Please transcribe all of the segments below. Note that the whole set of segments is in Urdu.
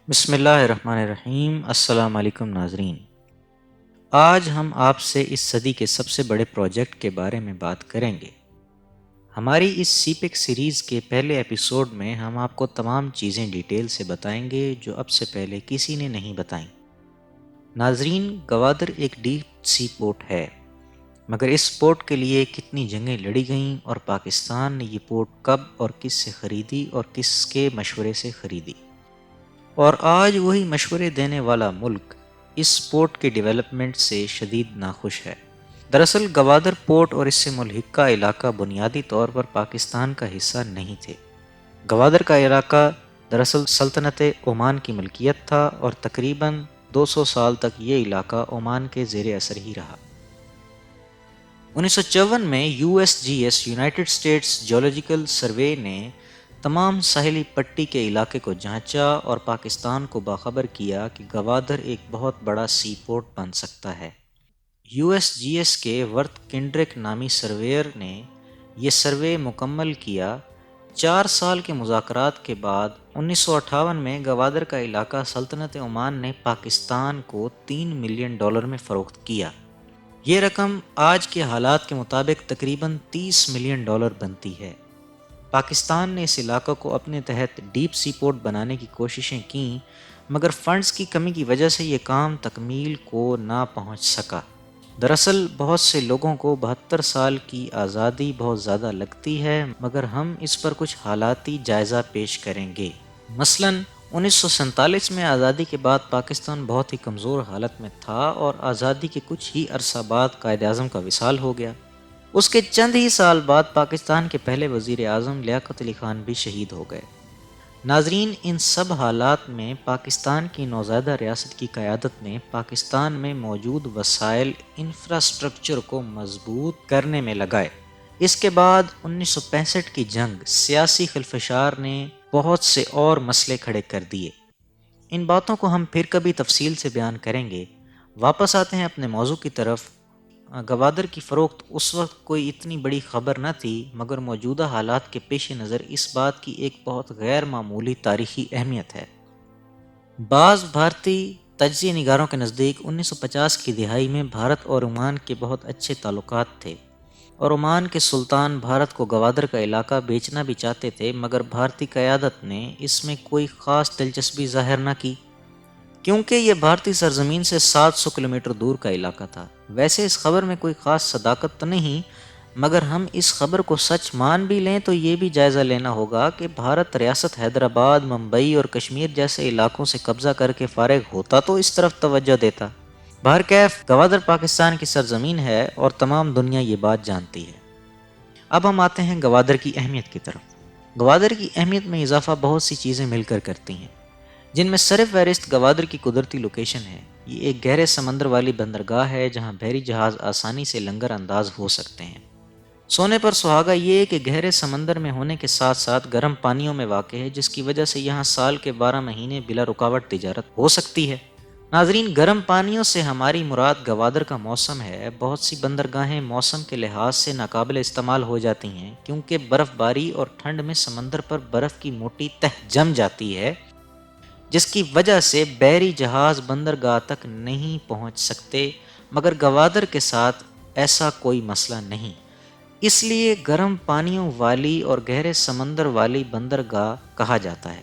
بسم اللہ الرحمن الرحیم۔ السلام علیکم ناظرین، آج ہم آپ سے اس صدی کے سب سے بڑے پروجیکٹ کے بارے میں بات کریں گے۔ ہماری اس سی پیک سیریز کے پہلے ایپیسوڈ میں ہم آپ کو تمام چیزیں ڈیٹیل سے بتائیں گے جو اب سے پہلے کسی نے نہیں بتائیں۔ ناظرین، گوادر ایک ڈیپ سی پورٹ ہے، مگر اس پورٹ کے لیے کتنی جنگیں لڑی گئیں اور پاکستان نے یہ پورٹ کب اور کس سے خریدی اور کس کے مشورے سے خریدی، اور آج وہی مشورے دینے والا ملک اس پورٹ کے ڈیولپمنٹ سے شدید ناخوش ہے۔ دراصل گوادر پورٹ اور اس سے ملحقہ علاقہ بنیادی طور پر پاکستان کا حصہ نہیں تھے۔ گوادر کا علاقہ دراصل سلطنت عمان کی ملکیت تھا اور تقریباً 200 سال تک یہ علاقہ عمان کے زیر اثر ہی رہا۔ 1954 میں U S G S United States Geological Survey نے تمام ساحلی پٹی کے علاقے کو جانچا اور پاکستان کو باخبر کیا کہ گوادر ایک بہت بڑا سی پورٹ بن سکتا ہے۔ یو ایس جی ایس کے ورتھ کنڈرک نامی سرویئر نے یہ سروے مکمل کیا۔ 4 سال کے مذاکرات کے بعد 1958 میں گوادر کا علاقہ سلطنت عمان نے پاکستان کو $3 ملین میں فروخت کیا۔ یہ رقم آج کے حالات کے مطابق تقریباً $30 ملین بنتی ہے۔ پاکستان نے اس علاقہ کو اپنے تحت ڈیپ سی پورٹ بنانے کی کوششیں کیں، مگر فنڈز کی کمی کی وجہ سے یہ کام تکمیل کو نہ پہنچ سکا۔ دراصل بہت سے لوگوں کو 72 سال کی آزادی بہت زیادہ لگتی ہے، مگر ہم اس پر کچھ حالاتی جائزہ پیش کریں گے۔ مثلاً 1947 میں آزادی کے بعد پاکستان بہت ہی کمزور حالت میں تھا اور آزادی کے کچھ ہی عرصہ بعد قائد اعظم کا وصال ہو گیا۔ اس کے چند ہی سال بعد پاکستان کے پہلے وزیر اعظم لیاقت علی خان بھی شہید ہو گئے۔ ناظرین، ان سب حالات میں پاکستان کی نوزائیدہ ریاست کی قیادت نے پاکستان میں موجود وسائل انفراسٹرکچر کو مضبوط کرنے میں لگائے۔ اس کے بعد 1965 کی جنگ سیاسی خلفشار نے بہت سے اور مسئلے کھڑے کر دیے۔ ان باتوں کو ہم پھر کبھی تفصیل سے بیان کریں گے۔ واپس آتے ہیں اپنے موضوع کی طرف۔ گوادر کی فروخت اس وقت کوئی اتنی بڑی خبر نہ تھی، مگر موجودہ حالات کے پیش نظر اس بات کی ایک بہت غیر معمولی تاریخی اہمیت ہے۔ بعض بھارتی تجزیہ نگاروں کے نزدیک 1950 کی دہائی میں بھارت اور عمان کے بہت اچھے تعلقات تھے، اور عمان کے سلطان بھارت کو گوادر کا علاقہ بیچنا بھی چاہتے تھے، مگر بھارتی قیادت نے اس میں کوئی خاص دلچسپی ظاہر نہ کی، کیونکہ یہ بھارتی سرزمین سے 700 کلومیٹر دور کا علاقہ تھا۔ ویسے اس خبر میں کوئی خاص صداقت تو نہیں، مگر ہم اس خبر کو سچ مان بھی لیں تو یہ بھی جائزہ لینا ہوگا کہ بھارت ریاست حیدرآباد، ممبئی اور کشمیر جیسے علاقوں سے قبضہ کر کے فارغ ہوتا تو اس طرف توجہ دیتا۔ بہرکیف گوادر پاکستان کی سرزمین ہے اور تمام دنیا یہ بات جانتی ہے۔ اب ہم آتے ہیں گوادر کی اہمیت کی طرف۔ گوادر کی اہمیت میں اضافہ بہت سی چیزیں مل کر کرتی ہیں، جن میں سر فہرست گوادر کی قدرتی لوکیشن ہے۔ یہ ایک گہرے سمندر والی بندرگاہ ہے جہاں بحری جہاز آسانی سے لنگر انداز ہو سکتے ہیں۔ سونے پر سہاگا یہ کہ گہرے سمندر میں ہونے کے ساتھ ساتھ گرم پانیوں میں واقع ہے، جس کی وجہ سے یہاں سال کے 12 مہینے بلا رکاوٹ تجارت ہو سکتی ہے۔ ناظرین، گرم پانیوں سے ہماری مراد گوادر کا موسم ہے۔ بہت سی بندرگاہیں موسم کے لحاظ سے ناقابل استعمال ہو جاتی ہیں، کیونکہ برف باری اور ٹھنڈ میں سمندر پر برف کی موٹی تہ جم جاتی ہے، جس کی وجہ سے بحری جہاز بندرگاہ تک نہیں پہنچ سکتے، مگر گوادر کے ساتھ ایسا کوئی مسئلہ نہیں۔ اس لیے گرم پانیوں والی اور گہرے سمندر والی بندرگاہ کہا جاتا ہے۔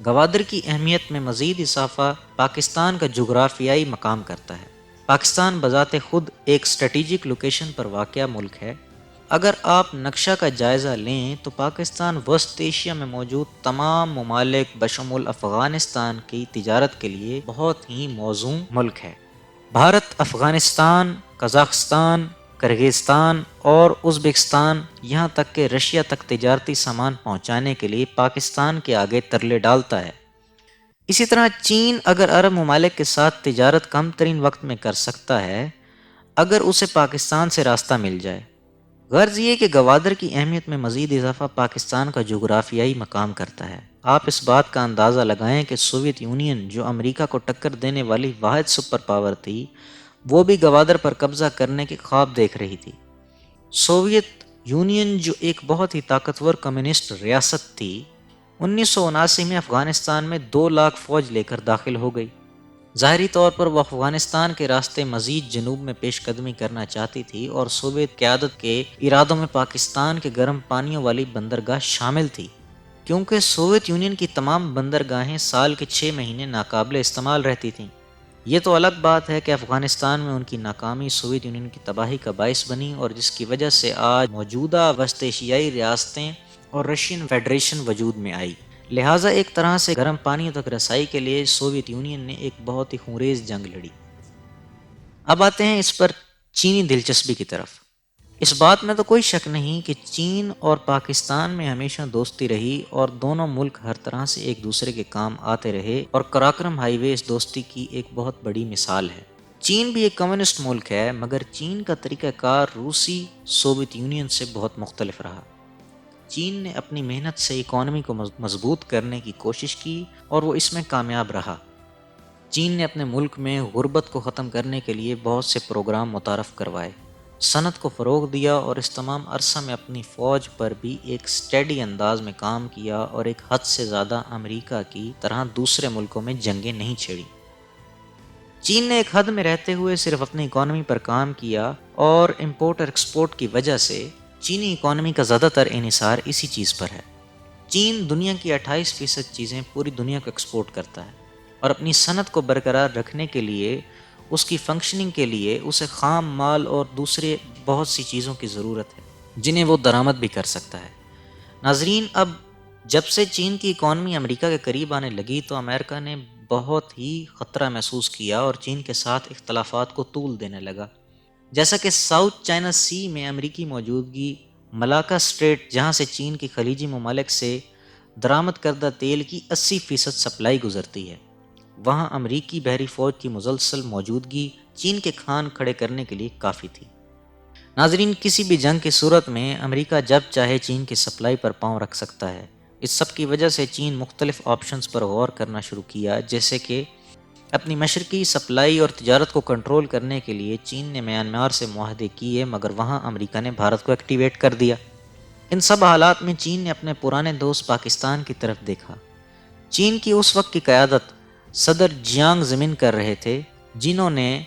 گوادر کی اہمیت میں مزید اضافہ پاکستان کا جغرافیائی مقام کرتا ہے۔ پاکستان بذات خود ایک اسٹریٹجک لوکیشن پر واقع ملک ہے۔ اگر آپ نقشہ کا جائزہ لیں تو پاکستان وسط ایشیا میں موجود تمام ممالک بشمول افغانستان کی تجارت کے لیے بہت ہی موزوں ملک ہے۔ بھارت، افغانستان، قازقستان، کرغیزستان اور ازبکستان، یہاں تک کہ رشیا تک تجارتی سامان پہنچانے کے لیے پاکستان کے آگے ترلے ڈالتا ہے۔ اسی طرح چین اگر عرب ممالک کے ساتھ تجارت کم ترین وقت میں کر سکتا ہے اگر اسے پاکستان سے راستہ مل جائے۔ غرض یہ کہ گوادر کی اہمیت میں مزید اضافہ پاکستان کا جغرافیائی مقام کرتا ہے۔ آپ اس بات کا اندازہ لگائیں کہ سوویت یونین جو امریکہ کو ٹکر دینے والی واحد سپر پاور تھی، وہ بھی گوادر پر قبضہ کرنے کے خواب دیکھ رہی تھی۔ سوویت یونین جو ایک بہت ہی طاقتور کمیونسٹ ریاست تھی، 1979 میں افغانستان میں 2 لاکھ فوج لے کر داخل ہو گئی۔ ظاہری طور پر وہ افغانستان کے راستے مزید جنوب میں پیش قدمی کرنا چاہتی تھی اور سوویت قیادت کے ارادوں میں پاکستان کے گرم پانیوں والی بندرگاہ شامل تھی، کیونکہ سوویت یونین کی تمام بندرگاہیں سال کے 6 مہینے ناقابل استعمال رہتی تھیں۔ یہ تو الگ بات ہے کہ افغانستان میں ان کی ناکامی سوویت یونین کی تباہی کا باعث بنی اور جس کی وجہ سے آج موجودہ وسط ایشیائی ریاستیں اور رشین فیڈریشن وجود میں آئی۔ لہٰذا ایک طرح سے گرم پانیوں تک رسائی کے لیے سوویت یونین نے ایک بہت ہی خونریز جنگ لڑی۔ اب آتے ہیں اس پر چینی دلچسپی کی طرف۔ اس بات میں تو کوئی شک نہیں کہ چین اور پاکستان میں ہمیشہ دوستی رہی اور دونوں ملک ہر طرح سے ایک دوسرے کے کام آتے رہے اور قراقرم ہائی وے اس دوستی کی ایک بہت بڑی مثال ہے۔ چین بھی ایک کمیونسٹ ملک ہے، مگر چین کا طریقہ کار روسی سوویت یونین سے بہت مختلف رہا۔ چین نے اپنی محنت سے اکانومی کو مضبوط کرنے کی کوشش کی اور وہ اس میں کامیاب رہا۔ چین نے اپنے ملک میں غربت کو ختم کرنے کے لیے بہت سے پروگرام متعارف کروائے، صنعت کو فروغ دیا اور اس تمام عرصہ میں اپنی فوج پر بھی ایک سٹیڈی انداز میں کام کیا اور ایک حد سے زیادہ امریکہ کی طرح دوسرے ملکوں میں جنگیں نہیں چھیڑی۔ چین نے ایک حد میں رہتے ہوئے صرف اپنی اکانومی پر کام کیا اور امپورٹ اور ایکسپورٹ کی وجہ سے چینی اکانومی کا زیادہ تر انحصار اسی چیز پر ہے۔ چین دنیا کی 28% چیزیں پوری دنیا کو ایکسپورٹ کرتا ہے اور اپنی صنعت کو برقرار رکھنے کے لیے، اس کی فنکشننگ کے لیے اسے خام مال اور دوسرے بہت سی چیزوں کی ضرورت ہے جنہیں وہ درآمد بھی کر سکتا ہے۔ ناظرین، اب جب سے چین کی اکانومی امریکہ کے قریب آنے لگی تو امریکہ نے بہت ہی خطرہ محسوس کیا اور چین کے ساتھ اختلافات کو طول دینے لگا۔ جیسا کہ ساؤتھ چائنا سی میں امریکی موجودگی، ملاکا اسٹریٹ جہاں سے چین کی خلیجی ممالک سے درآمد کردہ تیل کی 80% سپلائی گزرتی ہے، وہاں امریکی بحری فوج کی مسلسل موجودگی چین کے کھان کھڑے کرنے کے لیے کافی تھی۔ ناظرین، کسی بھی جنگ کی صورت میں امریکہ جب چاہے چین کی سپلائی پر پاؤں رکھ سکتا ہے۔ اس سب کی وجہ سے چین مختلف آپشنز پر غور کرنا شروع کیا، جیسے کہ اپنی مشرقی سپلائی اور تجارت کو کنٹرول کرنے کے لیے چین نے میانمار سے معاہدے کیے، مگر وہاں امریکہ نے بھارت کو ایکٹیویٹ کر دیا۔ ان سب حالات میں چین نے اپنے پرانے دوست پاکستان کی طرف دیکھا۔ چین کی اس وقت کی قیادت صدر جیانگ زمین کر رہے تھے، جنہوں نے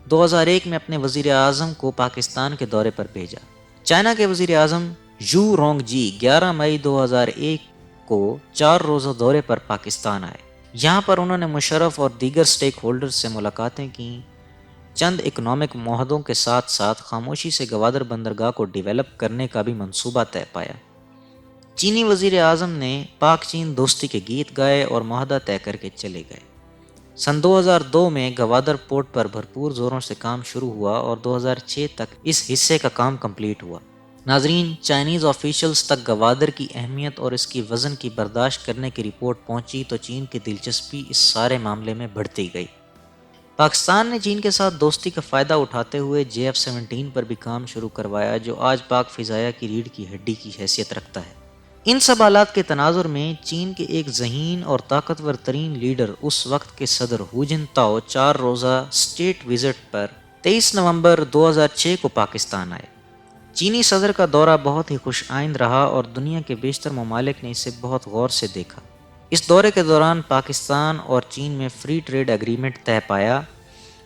2001 میں اپنے وزیر اعظم کو پاکستان کے دورے پر بھیجا۔ چائنا کے وزیر اعظم ژو رونگ جی 11 مئی 2001 کو 4 روزہ دورے پر پاکستان آئے۔ یہاں پر انہوں نے مشرف اور دیگر سٹیک ہولڈرز سے ملاقاتیں کیں، چند اکنامک معاہدوں کے ساتھ ساتھ خاموشی سے گوادر بندرگاہ کو ڈیولپ کرنے کا بھی منصوبہ طے پایا۔ چینی وزیر اعظم نے پاک چین دوستی کے گیت گائے اور معاہدہ طے کر کے چلے گئے۔ سن 2002 میں گوادر پورٹ پر بھرپور زوروں سے کام شروع ہوا اور 2006 تک اس حصے کا کام کمپلیٹ ہوا۔ ناظرین، چائنیز آفیشلز تک گوادر کی اہمیت اور اس کی وزن کی برداشت کرنے کی رپورٹ پہنچی تو چین کی دلچسپی اس سارے معاملے میں بڑھتی گئی۔ پاکستان نے چین کے ساتھ دوستی کا فائدہ اٹھاتے ہوئے JF-17 پر بھی کام شروع کروایا، جو آج پاک فضائیہ کی ریڑھ کی ہڈی کی حیثیت رکھتا ہے۔ ان سب حالات کے تناظر میں چین کے ایک ذہین اور طاقتور ترین لیڈر، اس وقت کے صدر ہو جن تاؤ 4 روزہ اسٹیٹ وزٹ پر 23 نومبر 2006 کو پاکستان آئے۔ چینی صدر کا دورہ بہت ہی خوش آئند رہا اور دنیا کے بیشتر ممالک نے اسے بہت غور سے دیکھا۔ اس دورے کے دوران پاکستان اور چین میں فری ٹریڈ ایگریمنٹ طے پایا،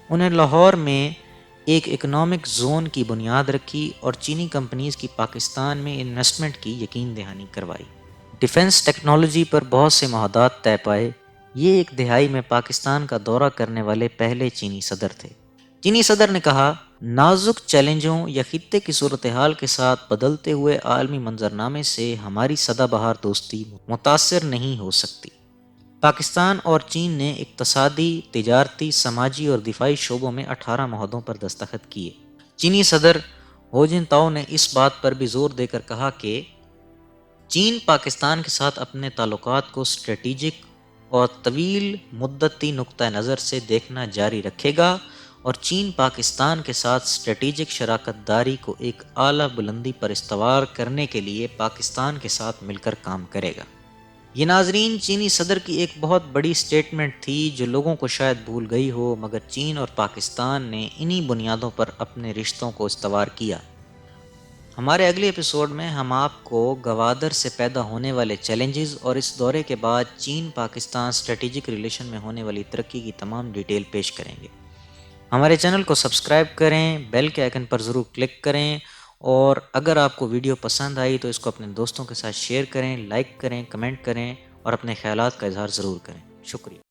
انہیں لاہور میں ایک اکنامک زون کی بنیاد رکھی اور چینی کمپنیز کی پاکستان میں انویسٹمنٹ کی یقین دہانی کروائی۔ ڈیفنس ٹیکنالوجی پر بہت سے معاہدات طے پائے۔ یہ ایک دہائی میں پاکستان کا دورہ کرنے والے پہلے چینی صدر تھے۔ چینی صدر نے کہا، نازک چیلنجوں یا خطے کی صورتحال کے ساتھ بدلتے ہوئے عالمی منظرنامے سے ہماری سدا بہار دوستی متاثر نہیں ہو سکتی۔ پاکستان اور چین نے اقتصادی، تجارتی، سماجی اور دفاعی شعبوں میں 18 معاہدوں پر دستخط کیے۔ چینی صدر ہو جن تاؤ نے اس بات پر بھی زور دے کر کہا کہ چین پاکستان کے ساتھ اپنے تعلقات کو اسٹریٹجک اور طویل مدتی نقطہ نظر سے دیکھنا جاری رکھے گا اور چین پاکستان کے ساتھ اسٹریٹجک شراکت داری کو ایک اعلیٰ بلندی پر استوار کرنے کے لیے پاکستان کے ساتھ مل کر کام کرے گا۔ یہ ناظرین چینی صدر کی ایک بہت بڑی سٹیٹمنٹ تھی جو لوگوں کو شاید بھول گئی ہو، مگر چین اور پاکستان نے انہی بنیادوں پر اپنے رشتوں کو استوار کیا۔ ہمارے اگلے ایپیسوڈ میں ہم آپ کو گوادر سے پیدا ہونے والے چیلنجز اور اس دورے کے بعد چین پاکستان اسٹریٹجک ریلیشن میں ہونے والی ترقی کی تمام ڈیٹیل پیش کریں گے۔ ہمارے چینل کو سبسکرائب کریں، بیل کے آئیکن پر ضرور کلک کریں، اور اگر آپ کو ویڈیو پسند آئی تو اس کو اپنے دوستوں کے ساتھ شیئر کریں، لائک کریں، کمنٹ کریں اور اپنے خیالات کا اظہار ضرور کریں۔ شکریہ۔